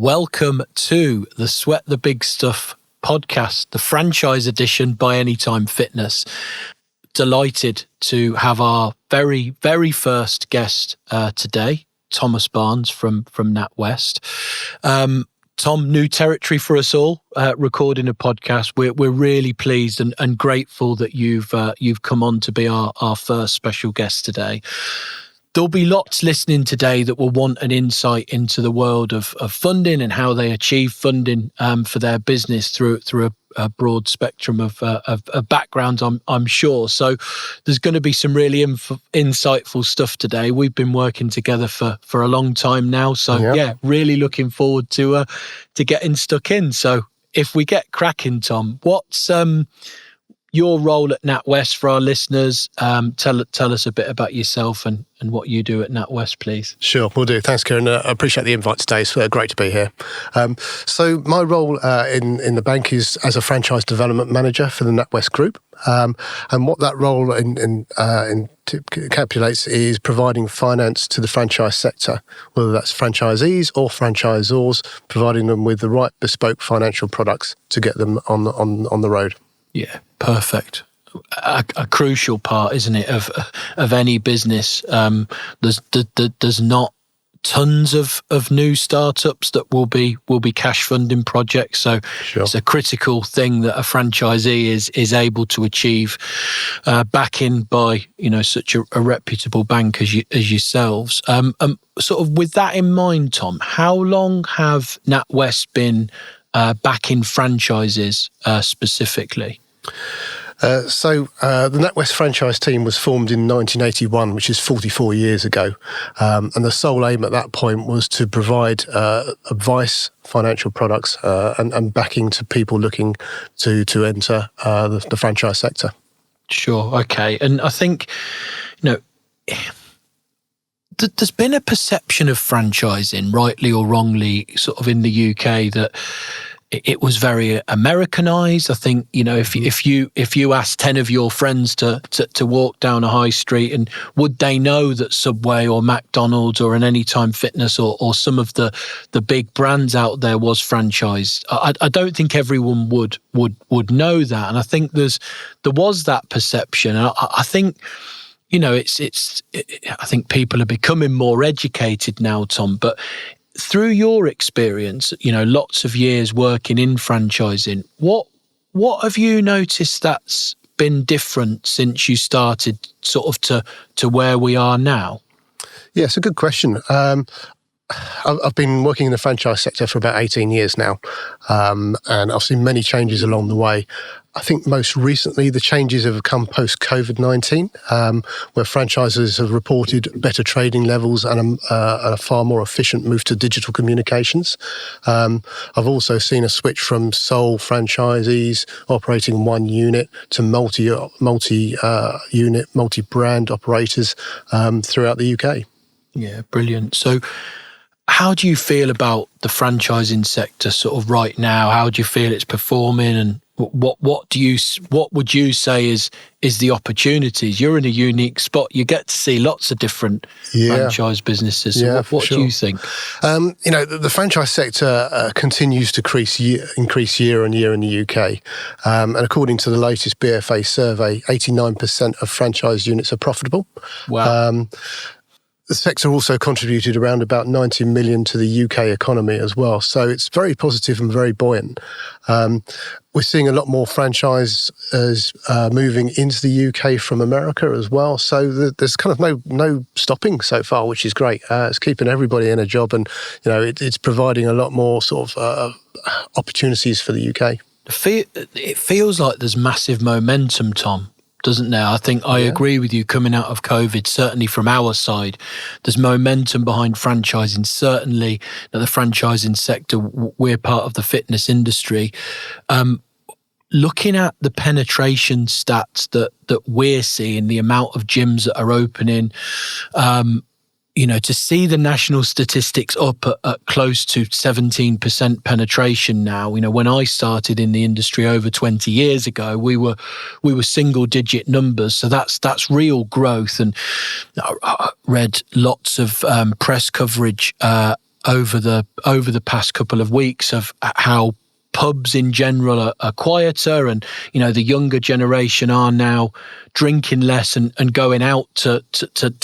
Welcome to the Sweat the Big Stuff podcast, the franchise edition by Anytime Fitness. Delighted to have our very, very first guest today, Thomas Barnes from NatWest. Tom, new territory for us all, recording a podcast. We're really pleased and grateful that you've come on to be our first special guest today. There'll be lots listening today that will want an insight into the world of funding and how they achieve funding for their business through a broad spectrum of backgrounds, I'm sure. So there's going to be some really insightful stuff today. We've been working together for a long time now. So yeah, really looking forward to getting stuck in. So if we get cracking, Tom, what's your role at NatWest for our listeners? Tell us a bit about yourself and what you do at NatWest, please. Sure, will do. Thanks, Kieran. I appreciate the invite today. It's great to be here. So my role in the bank is as a franchise development manager for the NatWest Group. And what that role encapsulates is providing finance to the franchise sector, whether that's franchisees or franchisors, providing them with the right bespoke financial products to get them on the road. Yeah, perfect. A crucial part, isn't it, of any business? There's not tons of new startups that will be cash funding projects. So sure. It's a critical thing that a franchisee is able to achieve, backing by such a reputable bank as yourselves. Sort of with that in mind, Tom, how long have NatWest been backing franchises specifically? So the NatWest franchise team was formed in 1981, which is 44 years ago. And the sole aim at that point was to provide advice, financial products, and backing to people looking to enter the franchise sector. Sure. Okay. And I think, there's been a perception of franchising, rightly or wrongly, sort of in the UK, that it was very Americanized. I think, if you ask 10 of your friends to walk down a high street, and would they know that Subway or McDonald's or an Anytime Fitness or some of the big brands out there was franchised? I don't think everyone would know that. And I think there was that perception. And I think, I think people are becoming more educated now, Tom, but through your experience, lots of years working in franchising, what have you noticed that's been different since you started sort of to where we are now? Yeah, it's a good question. I've been working in the franchise sector for about 18 years now, and I've seen many changes along the way. I think most recently the changes have come post-COVID-19, where franchises have reported better trading levels and a far more efficient move to digital communications. I've also seen a switch from sole franchisees operating one unit to multi-unit, multi-brand operators throughout the UK. Yeah, brilliant. So how do you feel about the franchising sector sort of right now? How do you feel it's performing, and what would you say is the opportunities? You're in a unique spot. You get to see lots of different franchise businesses. So what do you think? The franchise sector continues to increase year on year in the UK. And according to the latest BFA survey, 89% of franchise units are profitable. Wow. The sector also contributed around about 90 million to the UK economy as well. So it's very positive and very buoyant. We're seeing a lot more franchises moving into the UK from America as well. So there's kind of no stopping so far, which is great. It's keeping everybody in a job, and it's providing a lot more sort of opportunities for the UK. It feels like there's massive momentum, Tom, doesn't there? I think I agree with you. Coming out of COVID, certainly from our side, there's momentum behind franchising. Certainly, the franchising sector, we're part of the fitness industry. Looking at the penetration stats that we're seeing, the amount of gyms that are opening, to see the national statistics up at close to 17% penetration now. When I started in the industry over 20 years ago, we were single digit numbers. So that's real growth. And I read lots of press coverage over the past couple of weeks of how pubs in general are quieter, and the younger generation are now drinking less and going out to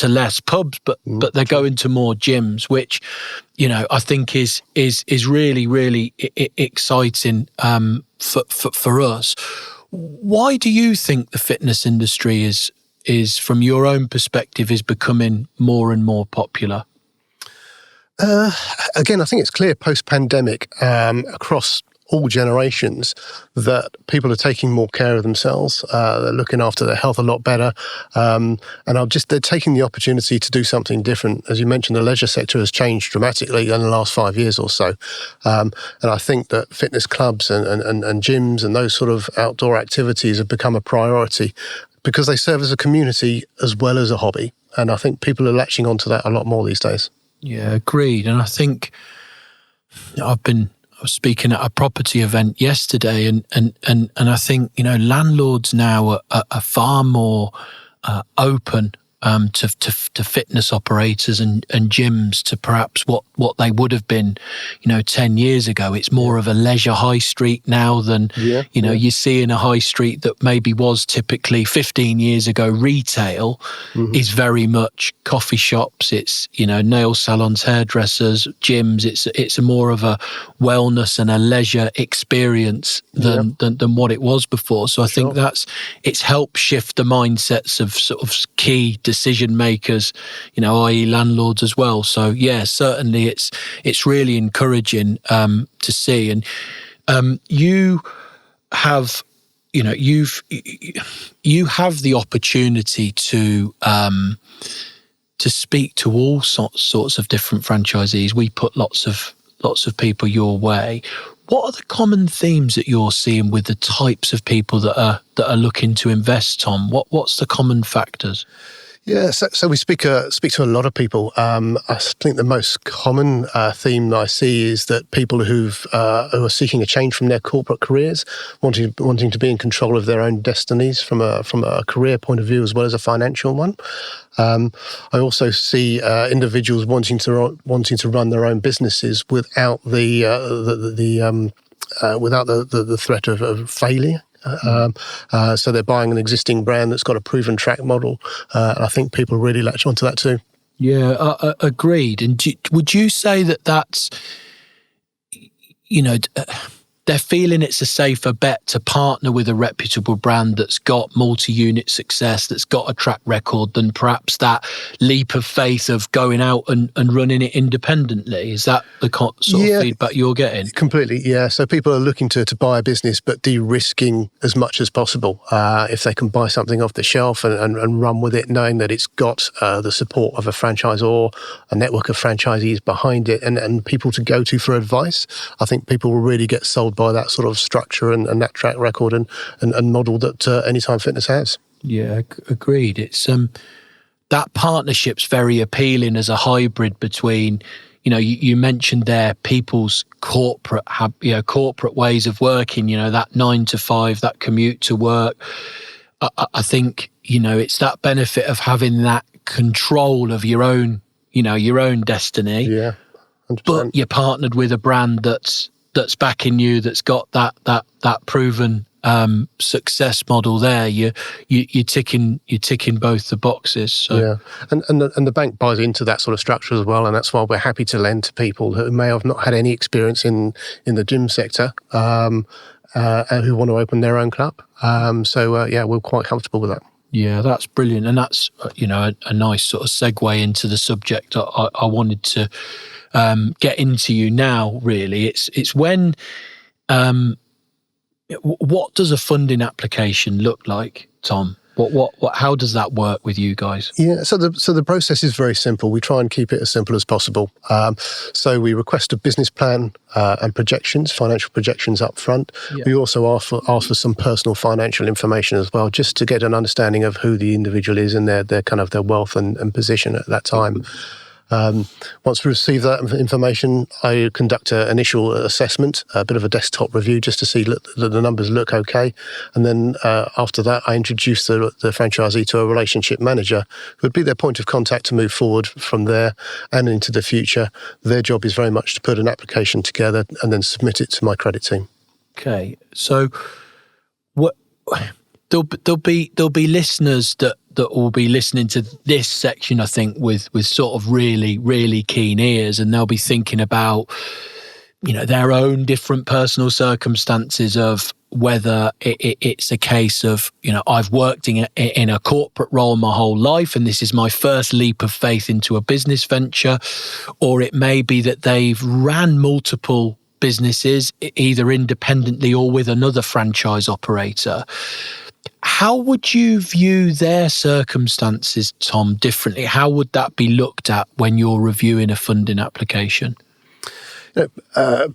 less pubs, but they're going to more gyms, which I think is really, really exciting for us. Why do you think the fitness industry is from your own perspective is becoming more and more popular? Again, I think it's clear post-pandemic across all generations that people are taking more care of themselves. They're looking after their health a lot better, and they're taking the opportunity to do something different. As you mentioned, the leisure sector has changed dramatically in the last 5 years or so, and I think that fitness clubs and gyms and those sort of outdoor activities have become a priority because they serve as a community as well as a hobby, and I think people are latching onto that a lot more these days. Yeah, agreed. And I think I was speaking at a property event yesterday, and I think landlords now are far more open to fitness operators and gyms to perhaps what they would have been 10 years ago. It's more of a leisure high street now than you see in a high street that maybe was typically 15 years ago retail. Is very much coffee shops, it's nail salons, hairdressers, gyms. It's a more of a wellness and a leisure experience than what it was before. So I think it's helped shift the mindsets of sort of key decision makers, i.e. landlords as well. So yeah, certainly it's really encouraging to see. And you have the opportunity to speak to all sorts of different franchisees. We put lots of people your way. What are the common themes that you're seeing with the types of people that are looking to invest, Tom? What's the common factors? Yeah, so we speak to a lot of people. I think the most common theme I see is that people who are seeking a change from their corporate careers, wanting to be in control of their own destinies from a career point of view as well as a financial one. I also see individuals wanting to run their own businesses without the threat of failure. So they're buying an existing brand that's got a proven track model, and I think people really latch onto that too. Yeah, agreed. And would you say that's, they're feeling it's a safer bet to partner with a reputable brand that's got multi-unit success, that's got a track record, than perhaps that leap of faith of going out and running it independently? Is that the sort of feedback you're getting? Completely, yeah. So people are looking to buy a business, but de-risking as much as possible. If they can buy something off the shelf and run with it, knowing that it's got the support of a franchisor, a network of franchisees behind it, and people to go to for advice, I think people will really get sold by that sort of structure and that track record and model that Anytime Fitness has. Yeah, agreed. It's that partnership's very appealing as a hybrid between, you mentioned there people's corporate ways of working, that 9 to 5, that commute to work. I think, it's that benefit of having that control of your own destiny. Yeah, 100%. But you're partnered with a brand that's backing you, that's got that proven success model there. You're ticking both the boxes. So. Yeah, and the bank buys into that sort of structure as well, and that's why we're happy to lend to people who may have not had any experience in the gym sector, who want to open their own club. We're quite comfortable with that. Yeah, that's brilliant, and that's a nice sort of segue into the subject I wanted to get into you now. Really, it's when what does a funding application look like, Tom? What how does that work with you guys? Yeah, so the process is very simple. We try and keep it as simple as possible. So we request a business plan and financial projections up front. Yeah. We also ask for some personal financial information as well, just to get an understanding of who the individual is and their kind of their wealth and position at that time. Once we receive that information, I conduct an initial assessment, a bit of a desktop review, just to see that the numbers look okay. And then after that, I introduce the franchisee to a relationship manager who would be their point of contact to move forward from there and into the future. Their job is very much to put an application together and then submit it to my credit team. Okay, so what there'll be listeners that will be listening to this section, I think, with sort of really, really keen ears, and they'll be thinking about, their own different personal circumstances of whether it's a case of, I've worked in a corporate role my whole life and this is my first leap of faith into a business venture, or it may be that they've ran multiple businesses, either independently or with another franchise operator. How would you view their circumstances, Tom, differently? How would that be looked at when you're reviewing a funding application?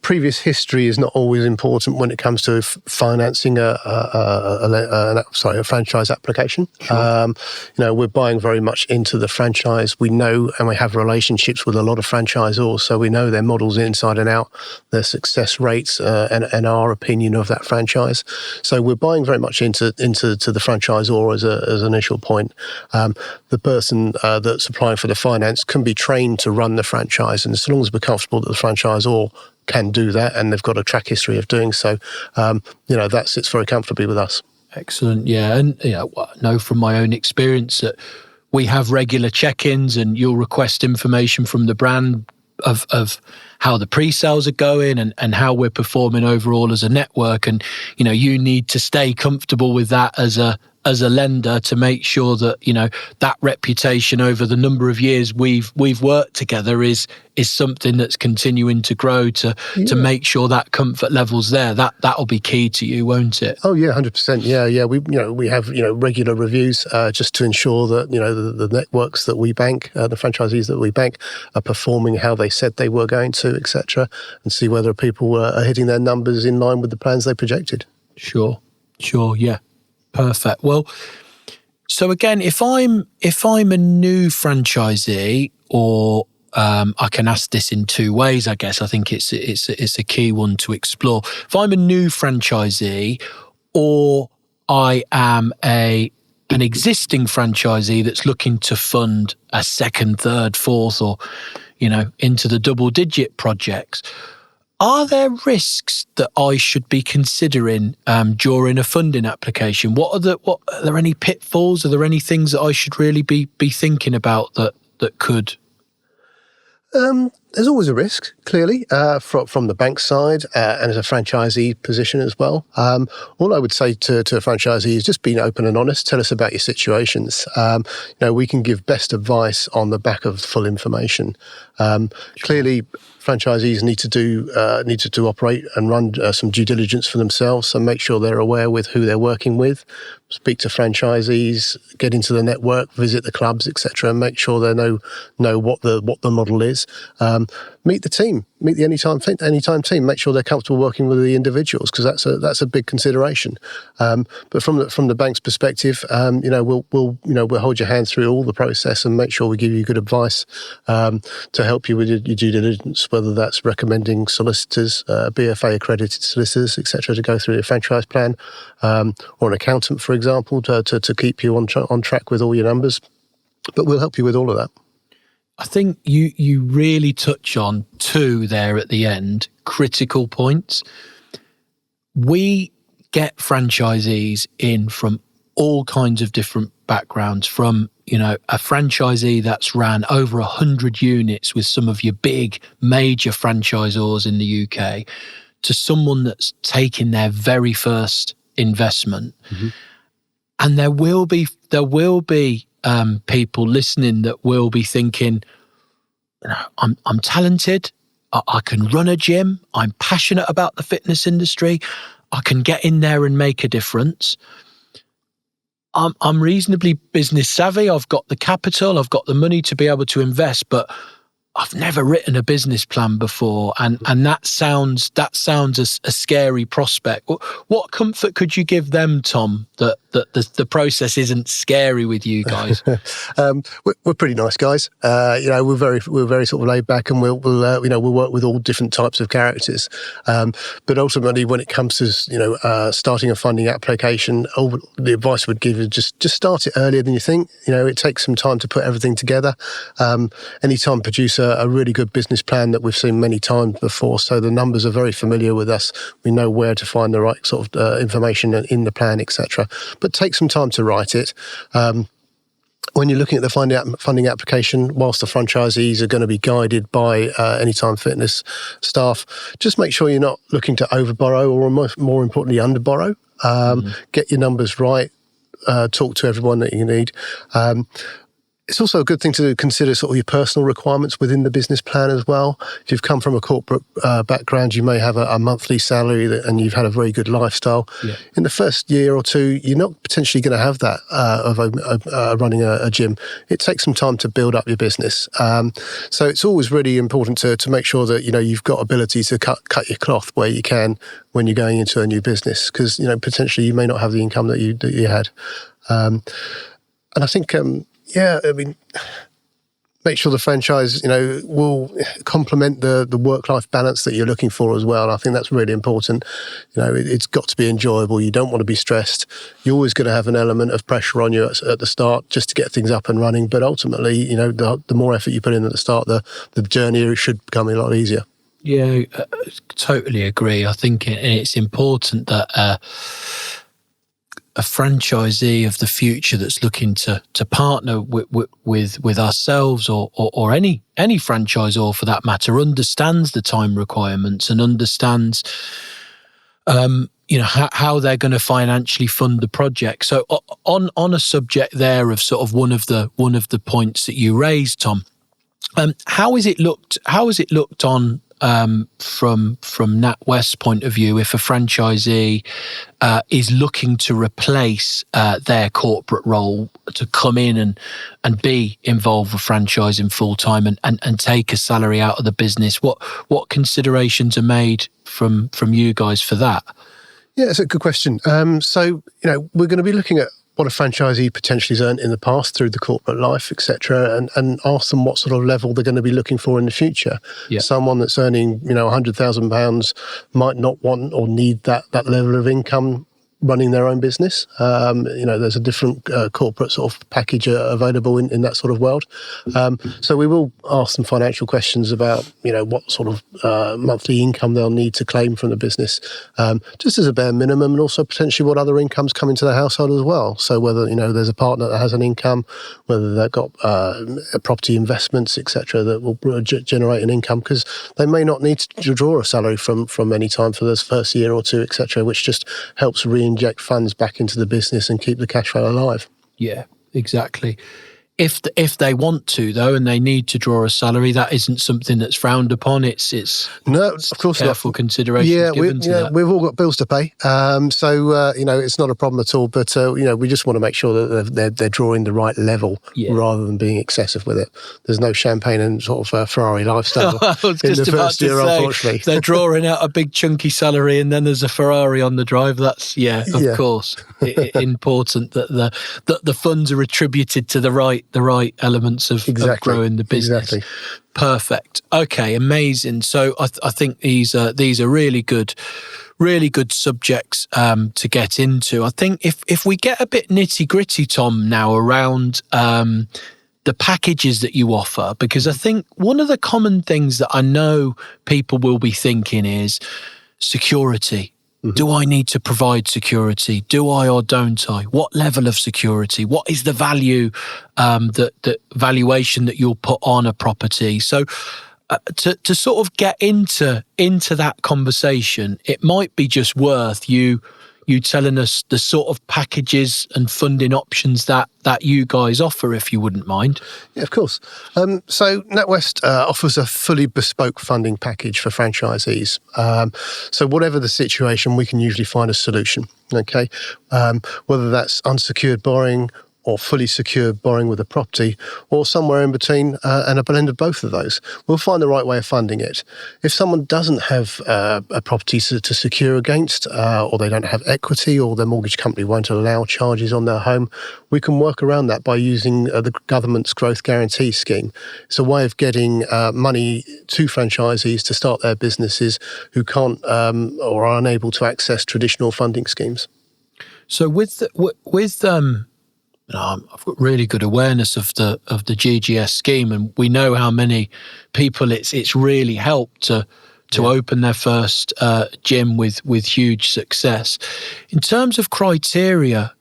Previous history is not always important when it comes to financing a franchise application. Sure. We're buying very much into the franchise. We know and we have relationships with a lot of franchisors, so we know their models inside and out, their success rates, and our opinion of that franchise. So we're buying very much into the franchisor as an initial point. The person that's applying for the finance can be trained to run the franchise, and as long as we're comfortable that the franchisor can do that and they've got a track history of doing so, that sits very comfortably with us. Excellent. Yeah. And I know from my own experience that we have regular check-ins and you'll request information from the brand of how the pre-sales are going and how we're performing overall as a network. And, you need to stay comfortable with that as a lender to make sure that, that reputation over the number of years we've worked together is something that's continuing to grow to make sure that comfort level's there. That'll be key to you, won't it? Oh yeah, 100%. Yeah. We have regular reviews just to ensure that the networks that we bank, the franchisees that we bank, are performing how they said they were going to, etc., and see whether people are hitting their numbers in line with the plans they projected. Sure. Yeah. Perfect. Well, so again, if I'm a new franchisee, or I can ask this in two ways, I guess. I think it's a key one to explore. If I'm a new franchisee, or I am an existing franchisee that's looking to fund a second, third, fourth, or into the double-digit projects, are there risks that I should be considering during a funding application? Are there any pitfalls? Are there any things that I should really be thinking about that could? There's always a risk, clearly, from the bank side and as a franchisee position as well. All I would say to a franchisee is just being open and honest. Tell us about your situations. We can give best advice on the back of full information. Clearly, franchisees need to operate and run some due diligence for themselves, and make sure they're aware with who they're working with. Speak to franchisees, get into the network, visit the clubs, etc., and make sure they know what the model is. Meet the team, meet the anytime team. Make sure they're comfortable working with the individuals, because that's a big consideration. But from the bank's perspective, we'll hold your hand through all the process and make sure we give you good advice to help you with your due diligence, whether that's recommending solicitors, BFA accredited solicitors, etc., to go through your franchise plan, or an accountant, for example, to keep you on track with all your numbers. But we'll help you with all of that. I think you really touch on two there at the end, critical points. We get franchisees in from all kinds of different backgrounds, from a franchisee that's ran over 100 units with some of your big major franchisors in the UK, to someone that's taking their very first investment. Mm-hmm. And there will be people listening that will be thinking, I'm talented, I can run a gym, I'm passionate about the fitness industry, I can get in there and make a difference. I'm reasonably business savvy, I've got the capital, I've got the money to be able to invest, but I've never written a business plan before, and that sounds a scary prospect. What comfort could you give them, Tom, that the process isn't scary with you guys? We're pretty nice guys. We're very sort of laid back, and we'll work with all different types of characters. But ultimately, when it comes to starting a funding application, all the advice would give is just start it earlier than you think. It takes some time to put everything together. Anytime produce a really good business plan that we've seen many times before, so the numbers are very familiar with us. We know where to find the right sort of information in the plan, etc. But take some time to write it. When you're looking at the funding application, whilst the franchisees are going to be guided by Anytime Fitness staff, just make sure you're not looking to overborrow, or more importantly, underborrow. Get your numbers right. Talk to everyone that you need. It's also a good thing to consider sort of your personal requirements within the business plan as well. If you've come from a corporate background, you may have a monthly salary and you've had a very good lifestyle. Yeah. In the first year or two, you're not potentially going to have that of running a gym. It takes some time to build up your business. So it's always really important to make sure that you've got ability to cut your cloth where you can when you're going into a new business, because potentially you may not have the income that you had. And I think. Make sure the franchise, will complement the work-life balance that you're looking for as well. And I think that's really important. It's got to be enjoyable. You don't want to be stressed. You're always going to have an element of pressure on you at the start just to get things up and running. But ultimately, the more effort you put in at the start, the journey should become a lot easier. Yeah, totally agree. I think it's important that a franchisee of the future that's looking to partner with ourselves or any franchisor for that matter understands the time requirements and understands how they're going to financially fund the project. So on a subject there of sort of one of the points that you raised, Tom, how has it looked on from NatWest's point of view, if a franchisee is looking to replace their corporate role to come in and be involved with franchising full time and take a salary out of the business? What considerations are made from you guys for that? Yeah, it's a good question. So we're going to be looking at what a franchisee potentially has earned in the past through the corporate life, etc., and ask them what sort of level they're going to be looking for in the future. Yeah. Someone that's earning, £100,000 might not want or need that level of income running their own business. There's a different corporate sort of package available in that sort of world. So we will ask some financial questions about, what sort of monthly income they'll need to claim from the business, just as a bare minimum, and also potentially what other incomes come into the household as well. So whether, there's a partner that has an income, whether they've got property investments, etc., that will generate an income, because they may not need to draw a salary from Anytime for this first year or two, etc., which just helps inject funds back into the business and keep the cash flow alive. Yeah, exactly. If they want to, though, and they need to draw a salary, that isn't something that's frowned upon. It's no, of course, careful consideration given to that. We've all got bills to pay, so it's not a problem at all. But we just want to make sure that they're drawing the right level rather than being excessive with it. There's no champagne and sort of Ferrari lifestyle in the first year, unfortunately. They're drawing out a big chunky salary, and then there's a Ferrari on the drive. That's of course important that the funds are attributed to the right elements of growing the business. Exactly. Perfect. Okay, amazing. So I think these are really good subjects to get into. I think if we get a bit nitty gritty, Tom, now around the packages that you offer, because I think one of the common things that I know people will be thinking is security. Do I need to provide security? Do I or don't I? What level of security? What is the value, the valuation that you'll put on a property? So to sort of get into that conversation, it might be just worth you telling us the sort of packages and funding options that you guys offer, if you wouldn't mind. Yeah, of course. So NatWest offers a fully bespoke funding package for franchisees. So whatever the situation, we can usually find a solution, okay? Whether that's unsecured borrowing or fully secured borrowing with a property, or somewhere in between, and a blend of both of those. We'll find the right way of funding it. If someone doesn't have a property to secure against, or they don't have equity, or their mortgage company won't allow charges on their home, we can work around that by using the government's growth guarantee scheme. It's a way of getting money to franchisees to start their businesses who can't or are unable to access traditional funding schemes. So I've got really good awareness of the GGS scheme, and we know how many people it's really helped to open their first gym with huge success. In terms of criteria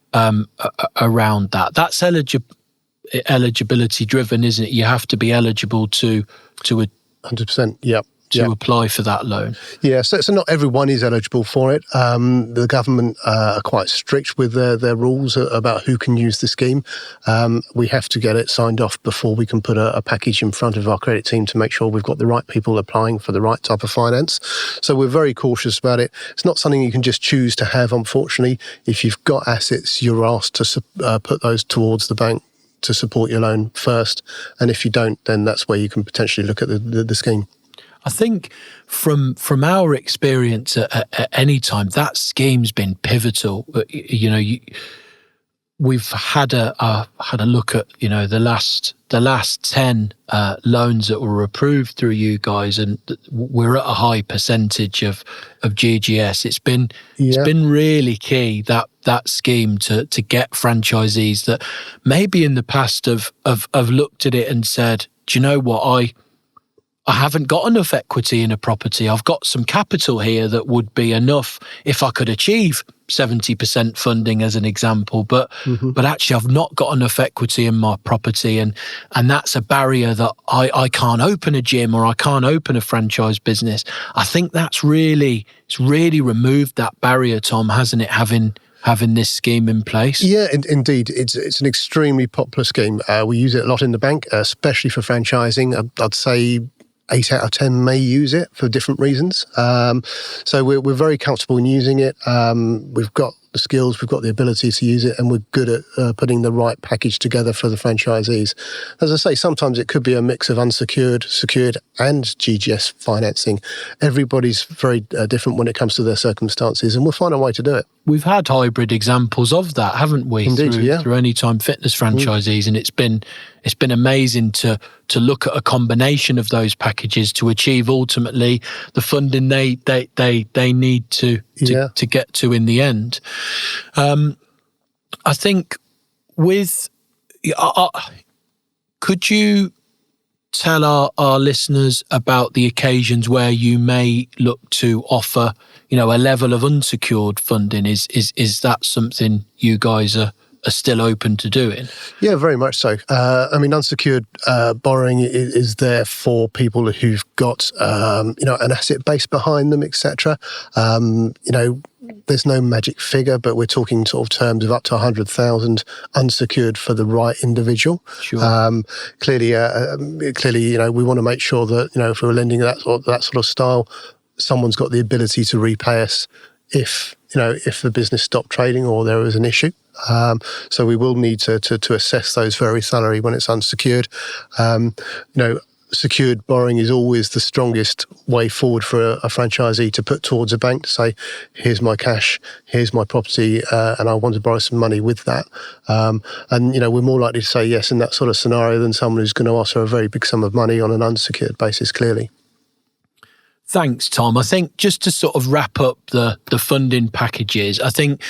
around that's eligibility driven, isn't it? You have to be eligible to 100%. Yeah. Apply for that loan. Yeah, so not everyone is eligible for it. The government are quite strict with their rules about who can use the scheme. We have to get it signed off before we can put a package in front of our credit team to make sure we've got the right people applying for the right type of finance. So we're very cautious about it. It's not something you can just choose to have, unfortunately. If you've got assets, you're asked to put those towards the bank to support your loan first. And if you don't, then that's where you can potentially look at the scheme. I think from our experience at any time, that scheme's been pivotal. We've had a look at the last 10 loans that were approved through you guys, and we're at a high percentage of GGS. It's been really key that scheme to get franchisees that maybe in the past have looked at it and said, do you know what, I haven't got enough equity in a property. I've got some capital here that would be enough if I could achieve 70% funding as an example, but actually I've not got enough equity in my property, and that's a barrier that I can't open a gym or I can't open a franchise business. I think it's really removed that barrier, Tom, hasn't it, having this scheme in place? Yeah, indeed. It's an extremely popular scheme. We use it a lot in the bank, especially for franchising. I'd say 8 out of 10 may use it for different reasons. So we're very comfortable in using it. We've got the skills, we've got the ability to use it, and we're good at putting the right package together for the franchisees. As I say, sometimes it could be a mix of unsecured, secured, and GGS financing. Everybody's very different when it comes to their circumstances, and we'll find a way to do it. We've had hybrid examples of that, haven't we? Indeed, through Anytime Fitness franchisees, and it's been amazing to look at a combination of those packages to achieve ultimately the funding they need to get to in the end. I think could you tell our listeners about the occasions where you may look to offer, a level of unsecured funding? Is that something you guys are still open to doing? Yeah, very much so. Unsecured borrowing is there for people who've got, an asset base behind them, etc. There's no magic figure, but we're talking sort of terms of up to 100,000 unsecured for the right individual. Sure. Clearly, we want to make sure that, if we're lending that sort of style, someone's got the ability to repay us if the business stopped trading or there was an issue. So we will need to assess those very thoroughly when it's unsecured. Secured borrowing is always the strongest way forward for a franchisee to put towards a bank to say, here's my cash, here's my property, and I want to borrow some money with that. We're more likely to say yes in that sort of scenario than someone who's going to ask for a very big sum of money on an unsecured basis, clearly. Thanks, Tom. I think just to sort of wrap up the funding packages, I think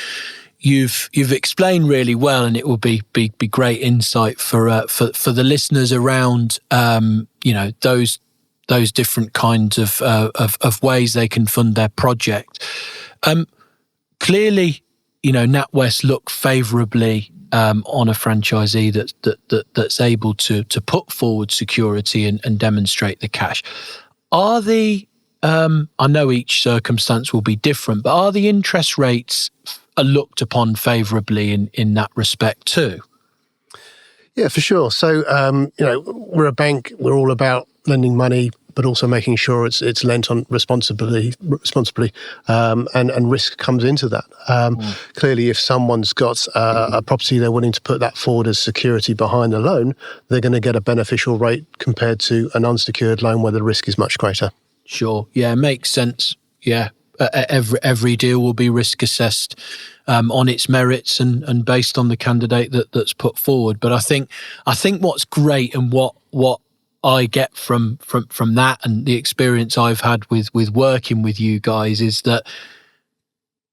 you've explained really well, and it will be great insight for the listeners around those different kinds of ways they can fund their project. Clearly, NatWest look favourably on a franchisee that's able to put forward security and demonstrate the cash. Are the I know each circumstance will be different, but are the interest rates are looked upon favourably in that respect too? Yeah, for sure. So, we're a bank. We're all about lending money but also making sure it's lent on responsibly, and risk comes into that. Clearly, if someone's got a property, they're willing to put that forward as security behind the loan, they're going to get a beneficial rate compared to an unsecured loan where the risk is much greater. Sure. Yeah, makes sense. Yeah. Every deal will be risk assessed on its merits and based on the candidate that's put forward. But I think what's great and what I get from that and the experience I've had with working with you guys is that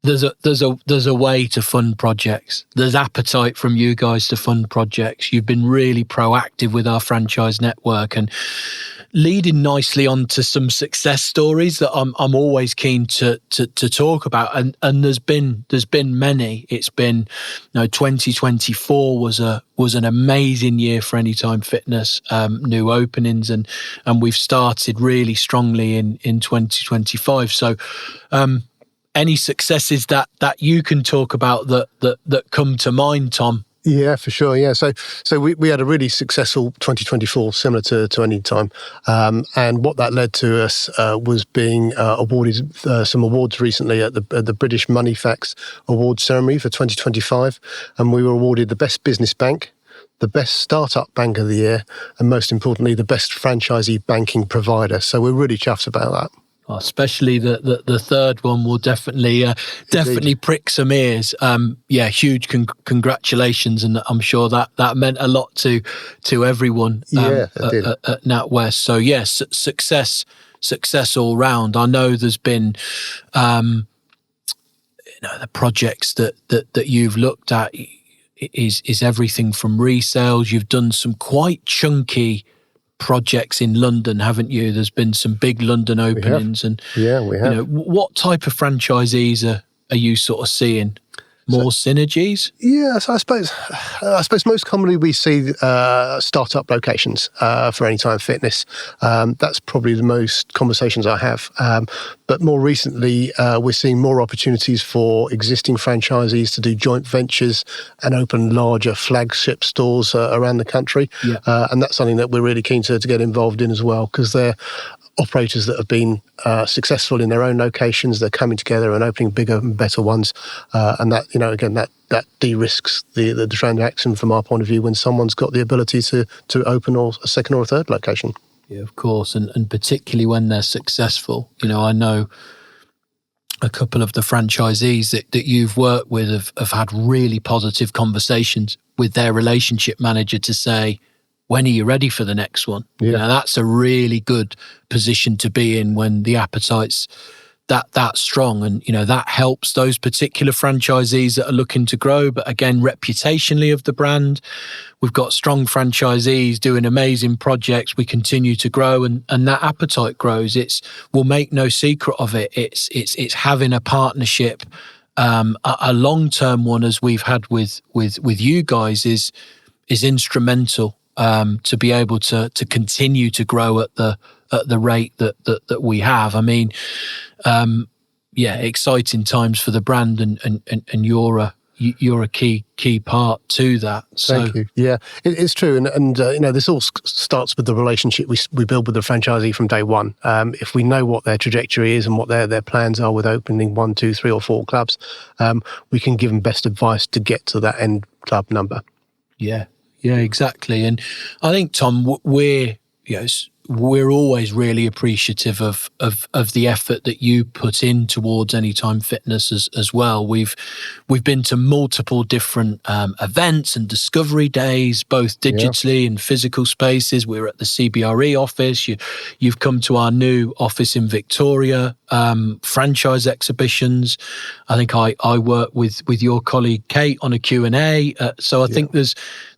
there's a way to fund projects. There's appetite from you guys to fund projects. You've been really proactive with our franchise network and leading nicely onto some success stories that I'm always keen to talk about. And there's been many. It's been 2024 was an amazing year for Anytime Fitness, new openings, and we've started really strongly in 2025. So any successes that you can talk about that come to mind, Tom? Yeah, for sure. Yeah, so we had a really successful 2024, similar to Anytime, and what that led to us was being awarded some awards recently at the British Money Facts Awards ceremony for 2025, and we were awarded the best business bank, the best startup bank of the year, and most importantly, the best franchisee banking provider. So we're really chuffed about that. Especially the third one will definitely prick some ears. Huge congratulations, and I'm sure that meant a lot to everyone at NatWest. So yes, success all round. I know there's been the projects that you've looked at is everything from resales. You've done some quite chunky projects in London, haven't you? There's been some big London openings, and we have. What type of franchisees are you sort of seeing? More synergies? Yeah, so I suppose most commonly we see startup locations for Anytime Fitness. That's probably the most conversations I have. But more recently, we're seeing more opportunities for existing franchisees to do joint ventures and open larger flagship stores around the country. Yeah. And that's something that we're really keen to get involved in as well, because they're operators that have been successful in their own locations. They're coming together and opening bigger and better ones, and that again that de-risks the transaction from our point of view when someone's got the ability to open a second or a third location. Yeah, of course, and particularly when they're successful. I know a couple of the franchisees that you've worked with have had really positive conversations with their relationship manager to say, when are you ready for the next one? Yeah. That's a really good position to be in when the appetite's that strong, and that helps those particular franchisees that are looking to grow. But again, reputationally of the brand, we've got strong franchisees doing amazing projects. We continue to grow, and that appetite grows. We'll make no secret of it. It's having a partnership, a long-term one, as we've had with you guys, is instrumental. To be able to continue to grow at the rate that we have. I mean, exciting times for the brand, and you're a key part to that. So. Thank you. Yeah, it's true, and this all starts with the relationship we build with the franchisee from day one. If we know what their trajectory is and what their plans are with opening 1, 2, 3, or 4 clubs, we can give them best advice to get to that end club number. Yeah, exactly. And I think, Tom, we're always really appreciative of the effort that you put in towards Anytime Fitness as well. We've been to multiple different events and discovery days, both digitally and physical spaces. We're at the CBRE office. You've come to our new office in Victoria, franchise exhibitions. I think I work with your colleague Kate on a Q&A. So I think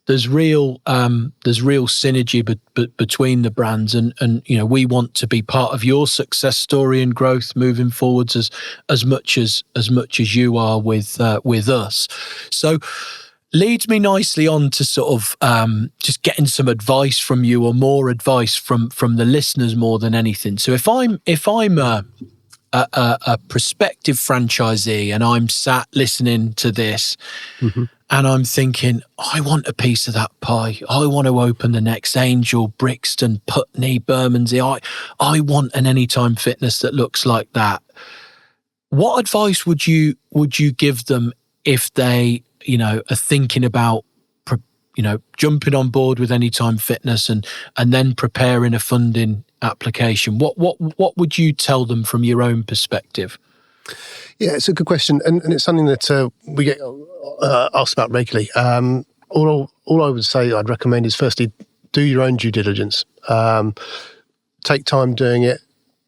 there's real synergy between the brands, and we want to be part of your success story and growth moving forwards as much as you are with us. So leads me nicely on to sort of just getting some advice from you, or more advice from the listeners more than anything. So if I'm a prospective franchisee and I'm sat listening to this and I'm thinking, I want a piece of that pie. I want to open the next Angel, Brixton, Putney, Bermondsey. I want an Anytime Fitness that looks like that. What advice would you give them if they, are thinking about, jumping on board with Anytime Fitness and then preparing a funding application? What would you tell them from your own perspective? Yeah, it's a good question, and it's something that we get asked about regularly. All I would say I'd recommend is firstly, do your own due diligence. Take time doing it.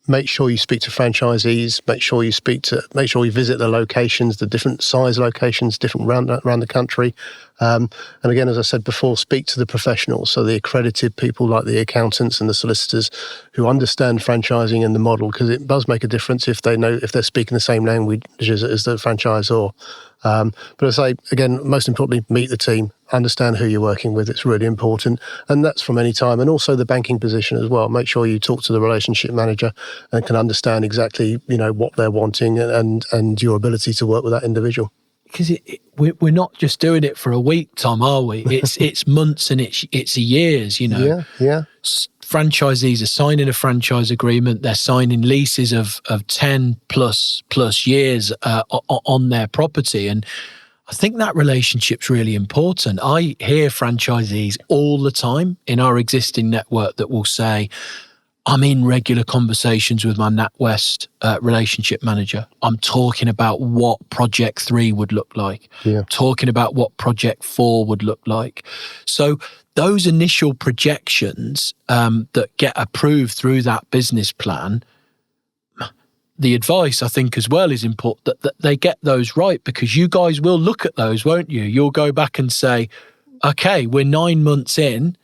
Make sure you speak to franchisees. Make sure you visit the locations, the different size locations, different around the country. And again, as I said before, speak to the professionals, so the accredited people like the accountants and the solicitors who understand franchising and the model, because it does make a difference if they're speaking the same language as the franchisor. But as I say, again, most importantly, meet the team, understand who you're working with. It's really important. And that's from Anytime, and also the banking position as well. Make sure you talk to the relationship manager and can understand exactly, what they're wanting and your ability to work with that individual. Because we're not just doing it for a week, Tom, are we? It's months and it's years, Yeah. Franchisees are signing a franchise agreement. They're signing leases of 10 plus years on their property. And I think that relationship's really important. I hear franchisees all the time in our existing network that will say, I'm in regular conversations with my NatWest relationship manager. I'm talking about what Project 3 would look like. Yeah. Talking about what Project 4 would look like. So those initial projections that get approved through that business plan, the advice, I think, as well is important that they get those right, because you guys will look at those, won't you? You'll go back and say, okay, we're 9 months in.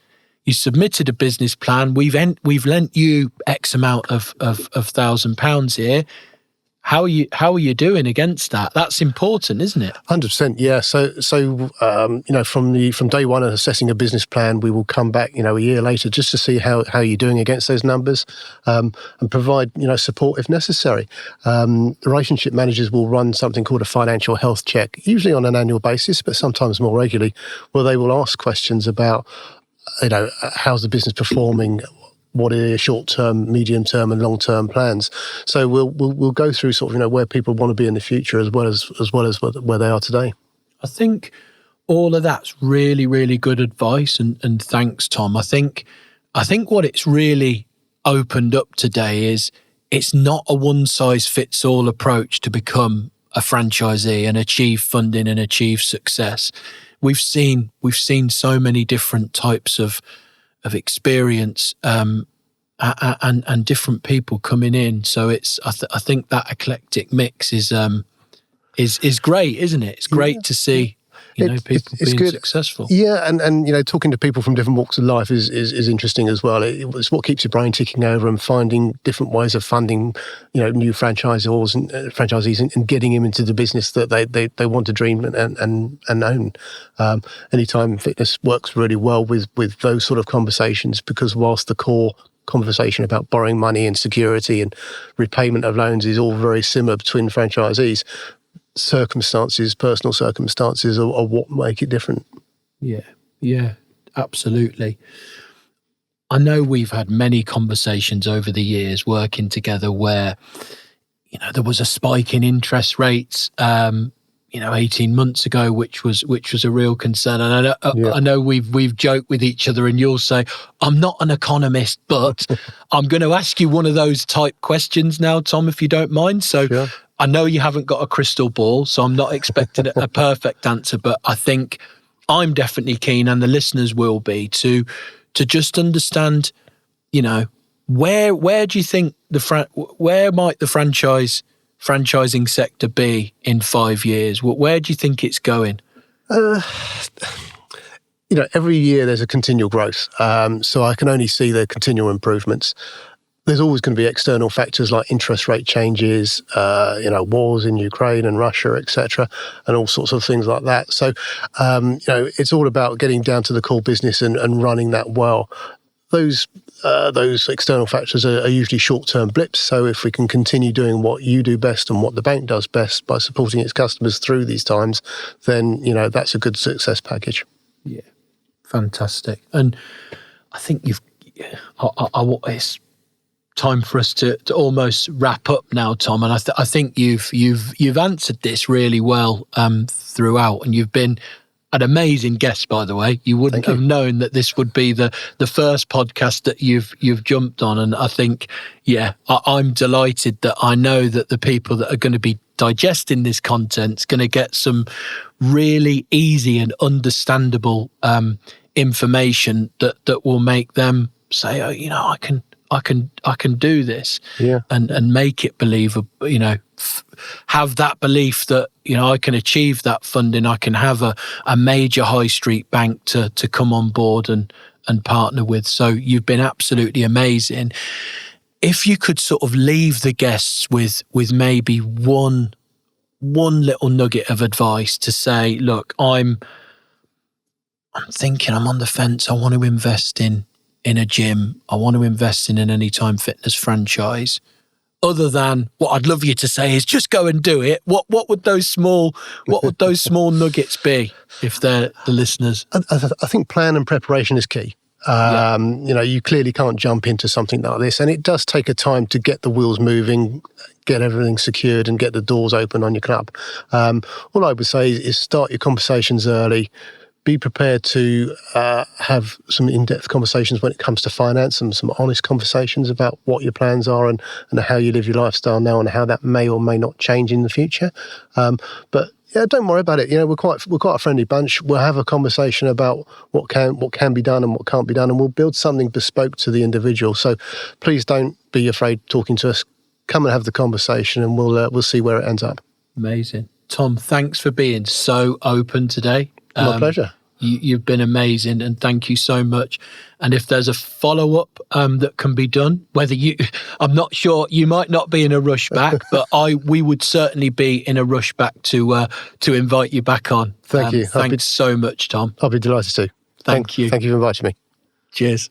You submitted a business plan. We've lent you X amount of £1,000 here. How are you doing against that? That's important, isn't it? 100%. Yeah. So from day one of assessing a business plan, we will come back, a year later just to see how you're doing against those numbers, and provide, support if necessary. The relationship managers will run something called a financial health check, usually on an annual basis, but sometimes more regularly, where they will ask questions about, how's the business performing? What are your short-term, medium-term, and long-term plans? So we'll go through sort of where people want to be in the future, as well as where they are today. I think all of that's really, really good advice, and thanks, Tom. I think what it's really opened up today is it's not a one-size-fits-all approach to become a franchisee and achieve funding and achieve success. We've seen so many different types of experience and different people coming in. So I think that eclectic mix is great, isn't it? It's great to see people being good. Successful. Yeah, and talking to people from different walks of life is interesting as well. It's what keeps your brain ticking over and finding different ways of funding, new franchisors and franchisees and getting them into the business that they want to dream and own. Anytime Fitness works really well with those sort of conversations, because whilst the core conversation about borrowing money and security and repayment of loans is all very similar between franchisees, personal circumstances are what make it different. Yeah, absolutely. I know we've had many conversations over the years working together where, there was a spike in interest rates, 18 months ago, which was a real concern. And I know we've joked with each other, and you'll say, I'm not an economist, but I'm going to ask you one of those type questions now, Tom, if you don't mind. So sure. I know you haven't got a crystal ball, so I'm not expecting a perfect answer, but I think I'm definitely keen, and the listeners will be, to just understand, where do you think where might the franchising sector be in 5 years? Where do you think it's going? Every year there's a continual growth. So I can only see the continual improvements. There's always going to be external factors like interest rate changes, wars in Ukraine and Russia, etc., and all sorts of things like that. So, it's all about getting down to the core business and running that well. Those those external factors are usually short-term blips. So if we can continue doing what you do best and what the bank does best by supporting its customers through these times, then that's a good success package. Yeah, fantastic. And I think it's time for us to almost wrap up now, Tom. And I think you've answered this really well throughout, and you've been an amazing guest, by the way. You wouldn't have known that this would be the first podcast that you've jumped on. And I think, I'm delighted that I know that the people that are going to be digesting this content is going to get some really easy and understandable information that will make them say, I can do this, and make it believable. Have that belief that I can achieve that funding. I can have a major high street bank to come on board and partner with. So you've been absolutely amazing. If you could sort of leave the guests with maybe one little nugget of advice to say, look, I'm thinking, I'm on the fence. I want to invest in a gym. I want to invest in an Anytime Fitness franchise. Other than what I'd love you to say is just go and do it. What would those small nuggets be if they're the listeners? I think plan and preparation is key. You clearly can't jump into something like this, and it does take a time to get the wheels moving, get everything secured, and get the doors open on your club. All I would say is start your conversations early. Be prepared to have some in-depth conversations when it comes to finance, and some honest conversations about what your plans are and how you live your lifestyle now, and how that may or may not change in the future. But don't worry about it. We're quite a friendly bunch. We'll have a conversation about what can be done and what can't be done, and we'll build something bespoke to the individual. So please don't be afraid talking to us. Come and have the conversation, and we'll see where it ends up. Amazing, Tom. Thanks for being so open today. My pleasure. You've been amazing, and thank you so much. And if there's a follow-up that can be done, I'm not sure, you might not be in a rush back, but we would certainly be in a rush back to invite you back on. Thank you. Thanks so much, Tom. I'll be delighted to. Thank you. Thank you for inviting me. Cheers.